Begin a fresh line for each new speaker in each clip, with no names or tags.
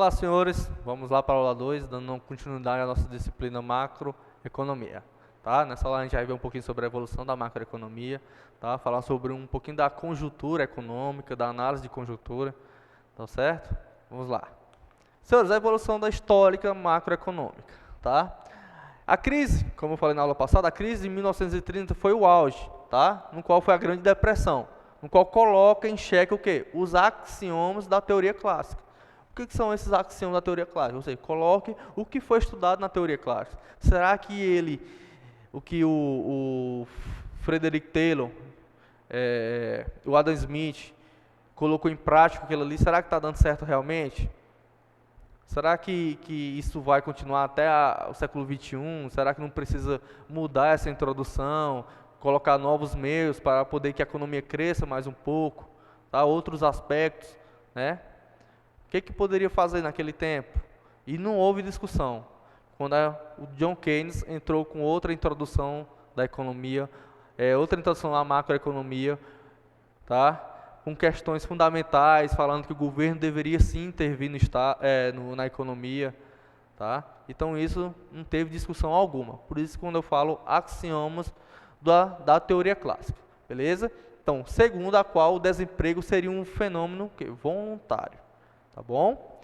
Olá, senhores. Vamos lá para a aula 2, dando continuidade à nossa disciplina macroeconomia. Tá? Nessa aula a gente vai ver um pouquinho sobre a evolução da macroeconomia, tá? Falar sobre um pouquinho da conjuntura econômica, da análise de conjuntura, tá certo? Vamos lá. Senhores, a evolução da histórica macroeconômica, tá? A crise, como eu falei na aula passada, a crise de 1930 foi o auge, tá? No qual foi a Grande Depressão, no qual coloca em xeque o quê? Os axiomas da teoria clássica. O que são esses axiomas da teoria clássica? Ou seja, coloque o que foi estudado na teoria clássica. Será que o Frederick Taylor, o Adam Smith, colocou em prática aquilo ali, será que está dando certo realmente? Será que isso vai continuar até o século XXI? Será que não precisa mudar essa introdução, colocar novos meios para poder que a economia cresça mais um pouco? Tá? Outros aspectos, né? O que poderia fazer naquele tempo? E não houve discussão. Quando o John Keynes entrou com outra introdução da economia, outra introdução à macroeconomia, tá? Com questões fundamentais, falando que o governo deveria sim intervir na economia. Tá? Então isso não teve discussão alguma. Por isso quando eu falo axiomas da teoria clássica. Beleza? Então, segundo a qual o desemprego seria um fenômeno voluntário. Tá bom?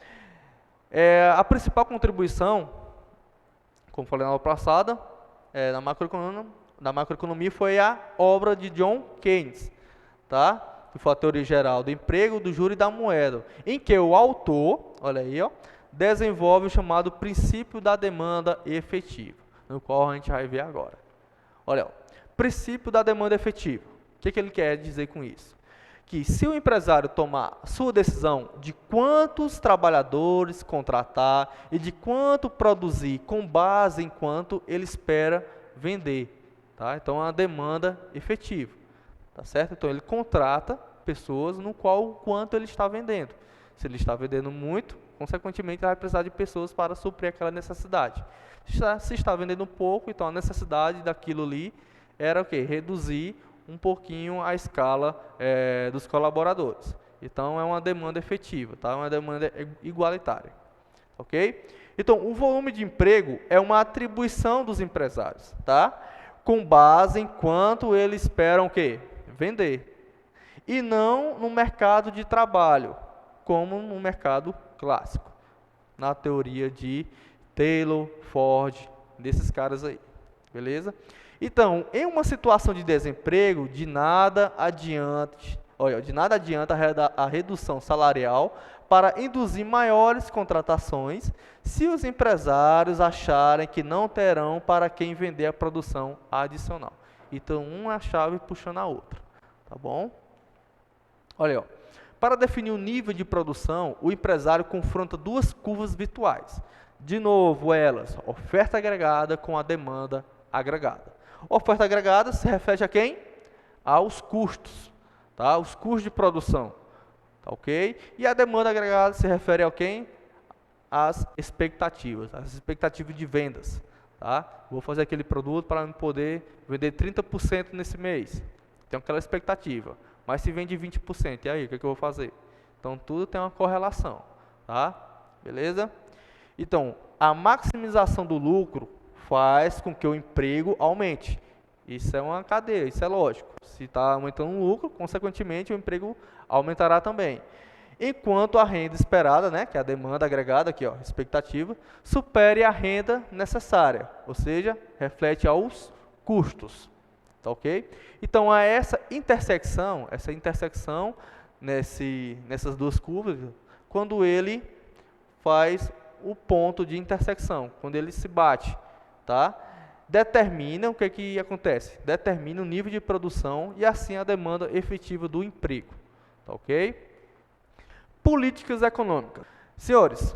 A principal contribuição, como falei na aula passada, da macroeconomia foi a obra de John Keynes, tá? Que foi a teoria geral do emprego, do juro e da moeda, em que o autor, olha aí, ó, desenvolve o chamado princípio da demanda efetiva, no qual a gente vai ver agora. Olha, ó, princípio da demanda efetiva. O que ele quer dizer com isso? Que se o empresário tomar sua decisão de quantos trabalhadores contratar e de quanto produzir com base em quanto ele espera vender, tá? Então é uma demanda efetiva, tá certo? Então ele contrata pessoas no qual quanto ele está vendendo. Se ele está vendendo muito, consequentemente ele vai precisar de pessoas para suprir aquela necessidade. Se está vendendo pouco, então a necessidade daquilo ali era o quê? Reduzir um pouquinho a escala dos colaboradores. Então, é uma demanda efetiva, tá? É uma demanda igualitária. Ok? Então, o volume de emprego é uma atribuição dos empresários, tá? Com base em quanto eles esperam o quê? Vender. E não no mercado de trabalho, como no mercado clássico. Na teoria de Taylor, Ford, desses caras aí. Beleza? Então, em uma situação de desemprego, de nada adianta a redução salarial para induzir maiores contratações se os empresários acharem que não terão para quem vender a produção adicional. Então, uma chave puxando a outra, tá bom? Olha aí, ó. Para definir o nível de produção, o empresário confronta duas curvas virtuais. De novo, elas, oferta agregada com a demanda agregada. Oferta agregada se refere a quem? Aos custos, tá? Os custos de produção, tá ok? E a demanda agregada se refere a quem? As expectativas de vendas, tá? Vou fazer aquele produto para poder vender 30% nesse mês. Tem aquela expectativa, mas se vende 20%, e aí, o que eu vou fazer? Então, tudo tem uma correlação, tá? Beleza? Então, a maximização do lucro faz com que o emprego aumente. Isso é uma cadeia, isso é lógico. Se está aumentando o lucro, consequentemente o emprego aumentará também. Enquanto a renda esperada, né, que é a demanda agregada, aqui, ó, expectativa, supere a renda necessária, ou seja, reflete aos custos. Tá ok? Então, há essa intersecção nessas duas curvas, quando ele faz o ponto de intersecção, quando ele se bate, tá? Determina o que acontece? Determina o nível de produção e assim a demanda efetiva do emprego, tá ok? Políticas econômicas. Senhores,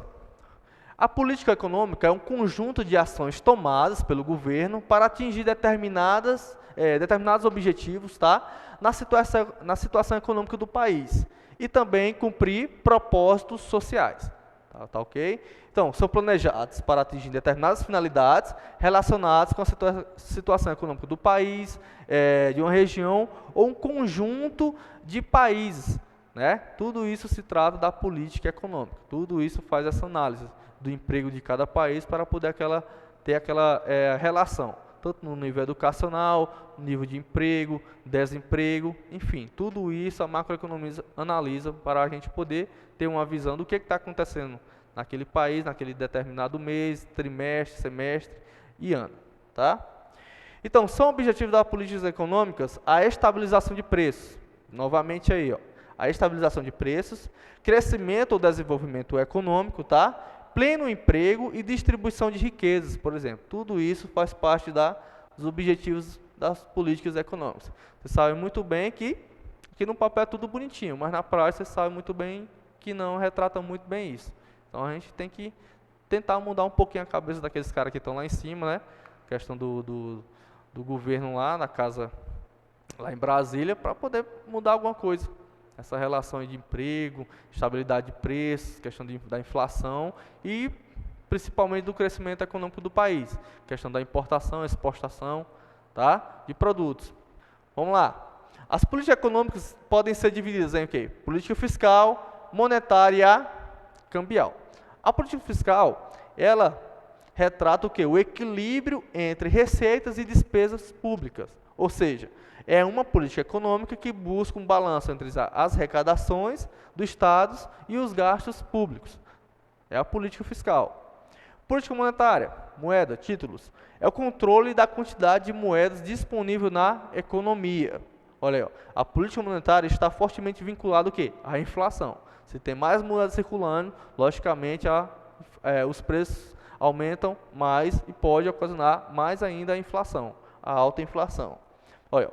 a política econômica é um conjunto de ações tomadas pelo governo para atingir determinados objetivos, tá? na situação econômica do país e também cumprir propósitos sociais. Tá ok? Então, são planejados para atingir determinadas finalidades relacionadas com a situação econômica do país, de uma região ou um conjunto de países, né? Tudo isso se trata da política econômica. Tudo isso faz essa análise do emprego de cada país para poder ter aquela relação, tanto no nível educacional, no nível de emprego, desemprego, enfim, tudo isso a macroeconomia analisa para a gente poder ter uma visão do que está acontecendo naquele país, naquele determinado mês, trimestre, semestre e ano, tá? Então, são objetivos das políticas econômicas a estabilização de preços, novamente aí, ó, a estabilização de preços, crescimento ou desenvolvimento econômico, tá? Pleno emprego e distribuição de riquezas, por exemplo. Tudo isso faz parte dos objetivos das políticas econômicas. Você sabe muito bem que no papel é tudo bonitinho, mas na prática você sabe muito bem que não retrata muito bem isso. Então a gente tem que tentar mudar um pouquinho a cabeça daqueles caras que estão lá em cima, né? Questão do governo lá na casa, lá em Brasília, para poder mudar alguma coisa. Essa relação de emprego, estabilidade de preços, questão da inflação e principalmente do crescimento econômico do país, questão da importação, exportação, tá? De produtos. Vamos lá. As políticas econômicas podem ser divididas em quê? Política fiscal, monetária e cambial. A política fiscal, ela retrata o quê? O equilíbrio entre receitas e despesas públicas, ou seja, é uma política econômica que busca um balanço entre as arrecadações do Estado e os gastos públicos. É a política fiscal. Política monetária, moeda, títulos, é o controle da quantidade de moedas disponível na economia. Olha aí, ó, a política monetária está fortemente vinculada ao quê? À inflação. Se tem mais moedas circulando, logicamente os preços aumentam mais e pode ocasionar mais ainda a inflação, a alta inflação. Olha,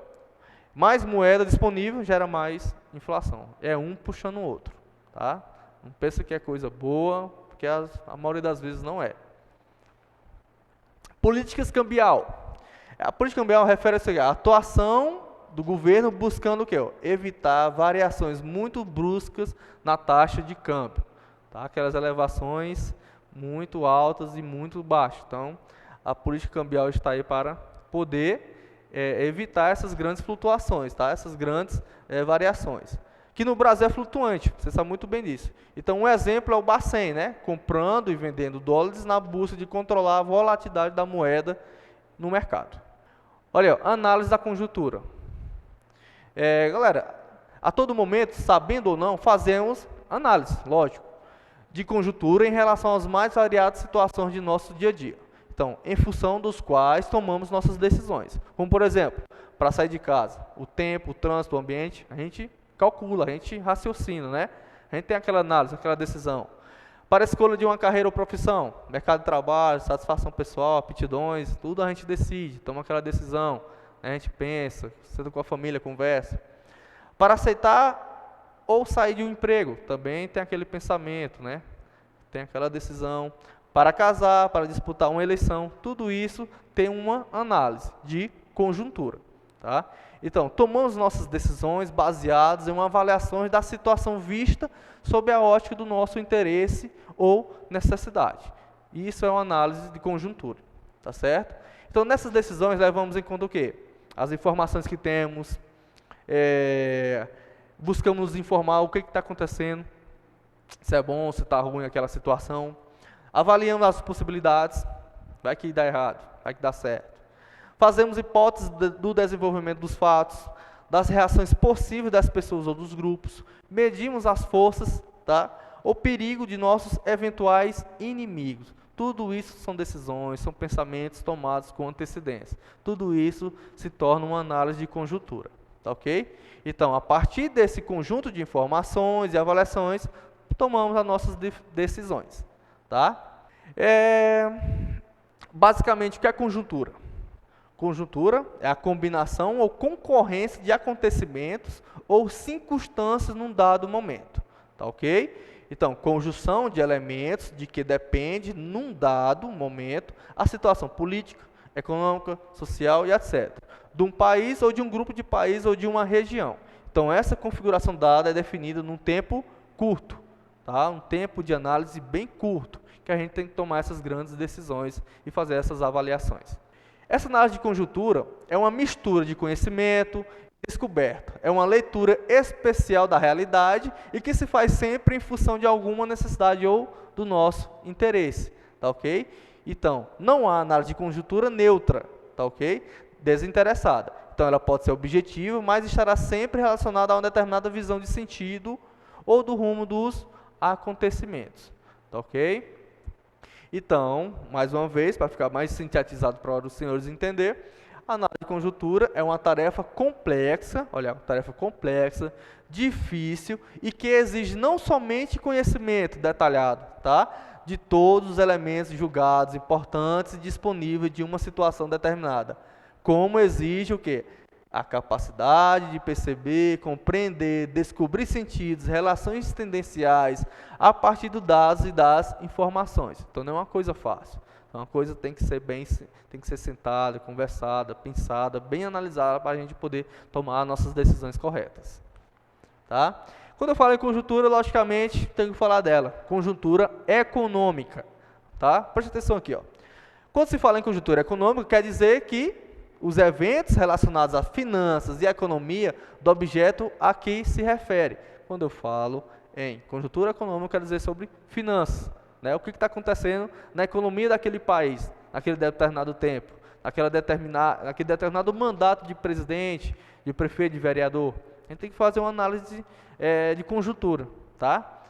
mais moeda disponível gera mais inflação. É um puxando o outro, tá? Não pensa que é coisa boa, porque a maioria das vezes não é. Políticas cambial. A política cambial refere-se à atuação do governo buscando o quê? Evitar variações muito bruscas na taxa de câmbio, tá? Aquelas elevações muito altas e muito baixas. Então, a política cambial está aí para poder evitar essas grandes flutuações, tá? Essas grandes variações. Que no Brasil é flutuante, você sabe muito bem disso. Então, um exemplo é o Bacen, né? Comprando e vendendo dólares na busca de controlar a volatilidade da moeda no mercado. Olha, ó, análise da conjuntura. Galera, a todo momento, sabendo ou não, fazemos análise, lógico, de conjuntura em relação às mais variadas situações de nosso dia a dia. Então, em função dos quais tomamos nossas decisões. Como, por exemplo, para sair de casa, o tempo, o trânsito, o ambiente, a gente calcula, a gente raciocina, né? A gente tem aquela análise, aquela decisão. Para a escolha de uma carreira ou profissão, mercado de trabalho, satisfação pessoal, aptidões, tudo a gente decide, toma aquela decisão, né? A gente pensa, senta com a família, conversa. Para aceitar ou sair de um emprego, também tem aquele pensamento, né? Tem aquela decisão. Para casar, para disputar uma eleição, tudo isso tem uma análise de conjuntura, tá? Então, tomamos nossas decisões baseadas em uma avaliação da situação vista sob a ótica do nosso interesse ou necessidade. Isso é uma análise de conjuntura, tá certo? Então, nessas decisões levamos em conta o quê? As informações que temos, buscamos nos informar o que está acontecendo, se é bom, se está ruim aquela situação. Avaliamos as possibilidades, vai que dá errado, vai que dá certo. Fazemos hipóteses do desenvolvimento dos fatos, das reações possíveis das pessoas ou dos grupos, medimos as forças, tá? O perigo de nossos eventuais inimigos. Tudo isso são decisões, são pensamentos tomados com antecedência. Tudo isso se torna uma análise de conjuntura, tá ok? Então, a partir desse conjunto de informações e avaliações, tomamos as nossas decisões. Tá? Basicamente, o que é conjuntura? Conjuntura é a combinação ou concorrência de acontecimentos ou circunstâncias num dado momento. Tá ok? Então, conjunção de elementos de que depende, num dado momento, a situação política, econômica, social e etc. De um país ou de um grupo de países ou de uma região. Então, essa configuração dada é definida num tempo curto. Tá? Um tempo de análise bem curto, que a gente tem que tomar essas grandes decisões e fazer essas avaliações. Essa análise de conjuntura é uma mistura de conhecimento, descoberto. É uma leitura especial da realidade e que se faz sempre em função de alguma necessidade ou do nosso interesse, tá ok? Então, não há análise de conjuntura neutra, tá ok? Desinteressada. Então, ela pode ser objetiva, mas estará sempre relacionada a uma determinada visão de sentido ou do rumo dos acontecimentos, tá ok? Então, mais uma vez, para ficar mais sintetizado para os senhores entenderem, a análise de conjuntura é uma tarefa complexa, olha, uma tarefa complexa, difícil e que exige não somente conhecimento detalhado, tá? De todos os elementos julgados importantes e disponíveis de uma situação determinada, como exige o quê? A capacidade de perceber, compreender, descobrir sentidos, relações tendenciais a partir dos dados e das informações. Então não é uma coisa fácil. Então, uma coisa tem que ser sentada, conversada, pensada, bem analisada para a gente poder tomar nossas decisões corretas. Tá? Quando eu falo em conjuntura, logicamente, tenho que falar dela. Conjuntura econômica. Tá? Preste atenção aqui. Ó. Quando se fala em conjuntura econômica, quer dizer que os eventos relacionados às finanças e à economia do objeto a que se refere. Quando eu falo em conjuntura econômica, quer dizer sobre finanças. Né? O que está acontecendo na economia daquele país, naquele determinado tempo, naquele determinado mandato de presidente, de prefeito, de vereador. A gente tem que fazer uma análise de conjuntura. Tá?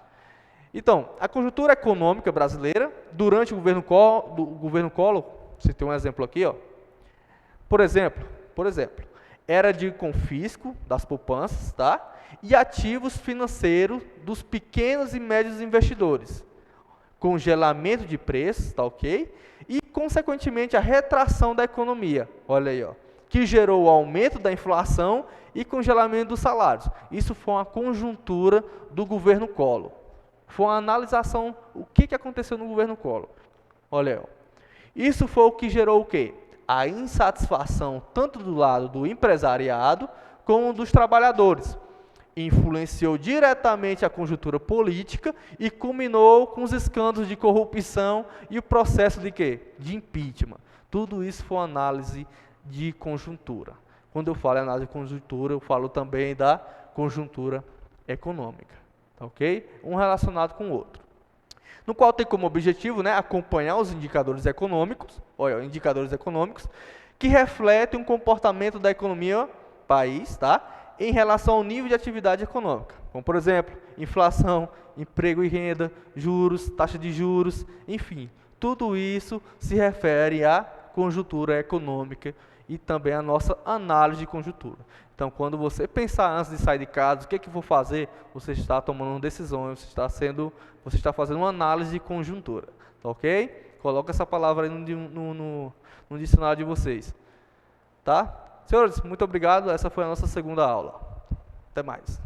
Então, a conjuntura econômica brasileira, durante o governo Collor, você tem um exemplo aqui, ó. Por exemplo, era de confisco das poupanças, tá? E ativos financeiros dos pequenos e médios investidores, congelamento de preços, tá ok? E, consequentemente, a retração da economia, olha aí, ó, que gerou o aumento da inflação e congelamento dos salários. Isso foi uma conjuntura do governo Collor. Foi uma analisação, o que aconteceu no governo Collor. Olha aí, ó. Isso foi o que gerou o quê? A insatisfação tanto do lado do empresariado como dos trabalhadores. Influenciou diretamente a conjuntura política e culminou com os escândalos de corrupção e o processo de quê? De impeachment. Tudo isso foi uma análise de conjuntura. Quando eu falo em análise de conjuntura, eu falo também da conjuntura econômica. Tá ok? Um relacionado com o outro. No qual tem como objetivo, né, acompanhar os indicadores econômicos, que refletem um comportamento da economia país, tá, em relação ao nível de atividade econômica. Como, por exemplo, inflação, emprego e renda, juros, taxa de juros, enfim. Tudo isso se refere à conjuntura econômica e também à nossa análise de conjuntura. Então, quando você pensar antes de sair de casa, o que eu vou fazer, você está tomando decisões, você está fazendo uma análise de conjuntura, tá ok? Coloca essa palavra aí no dicionário de vocês, tá? Senhores, muito obrigado, essa foi a nossa segunda aula. Até mais.